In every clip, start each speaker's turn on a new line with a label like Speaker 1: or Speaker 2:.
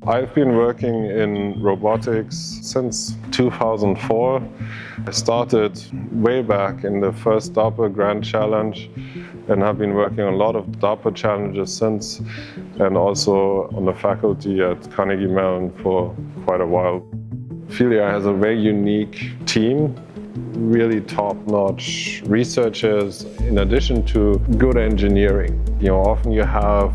Speaker 1: I've been working in robotics since 2004. I started way back in the first DARPA Grand challenge and have been working on a lot of DARPA challenges since, and also on the faculty at Carnegie Mellon for quite a while. FieldAI has a very unique team, really top-notch researchers in addition to good engineering. Often you have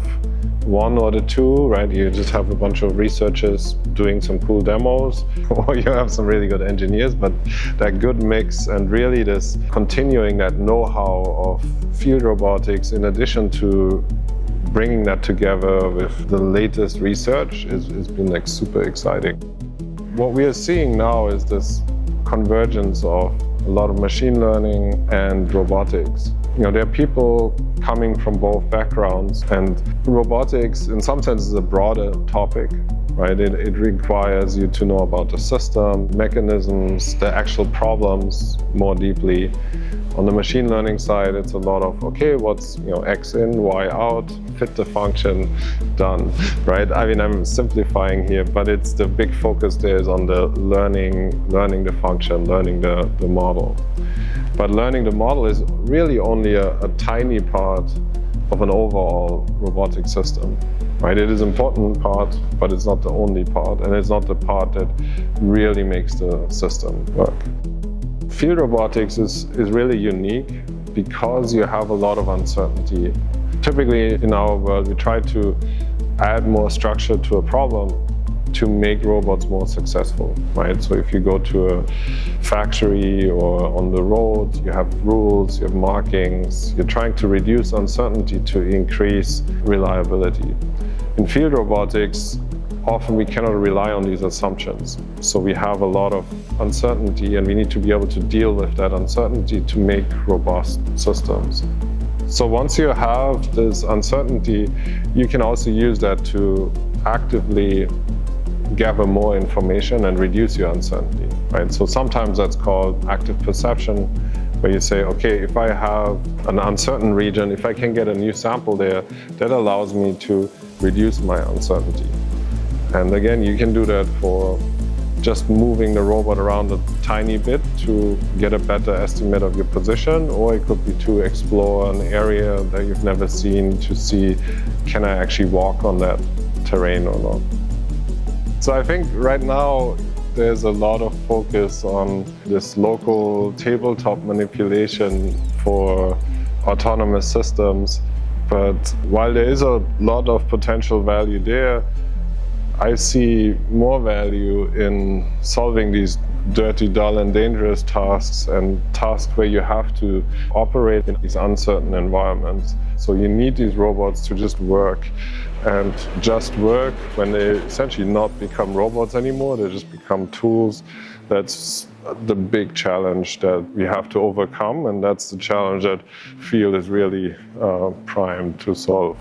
Speaker 1: one or the two, right? You just have a bunch of researchers doing some cool demos, or you have some really good engineers, but that good mix and really this continuing that know-how of field robotics in addition to bringing that together with the latest research has been like super exciting. What we are seeing now is this convergence of a lot of machine learning and robotics. There are people coming from both backgrounds, and robotics in some sense is a broader topic, right? It requires you to know about the system, mechanisms, the actual problems more deeply. On the machine learning side, it's a lot of, okay, what's X in, Y out, fit the function, done, right? I mean, I'm simplifying here, but it's the big focus there is on the learning the function, learning the model. But learning the model is really only a tiny part of an overall robotic system, right? It is an important part, but it's not the only part, and it's not the part that really makes the system work. Field robotics is really unique because you have a lot of uncertainty. Typically in our world, we try to add more structure to a problem to make robots more successful, right? So if you go to a factory or on the road, you have rules, you have markings, you're trying to reduce uncertainty to increase reliability. In field robotics, often we cannot rely on these assumptions. So we have a lot of uncertainty and we need to be able to deal with that uncertainty to make robust systems. So once you have this uncertainty, you can also use that to actively gather more information and reduce your uncertainty, right? So sometimes that's called active perception, where you say, okay, if I have an uncertain region, if I can get a new sample there, that allows me to reduce my uncertainty. And again, you can do that for just moving the robot around a tiny bit to get a better estimate of your position, or it could be to explore an area that you've never seen to see, can I actually walk on that terrain or not? So I think right now there's a lot of focus on this local tabletop manipulation for autonomous systems. But while there is a lot of potential value there, I see more value in solving these dirty, dull, and dangerous tasks, and tasks where you have to operate in these uncertain environments. So you need these robots to just work, and just work when they essentially not become robots anymore, they just become tools. That's the big challenge that we have to overcome, and that's the challenge that Field is really primed to solve.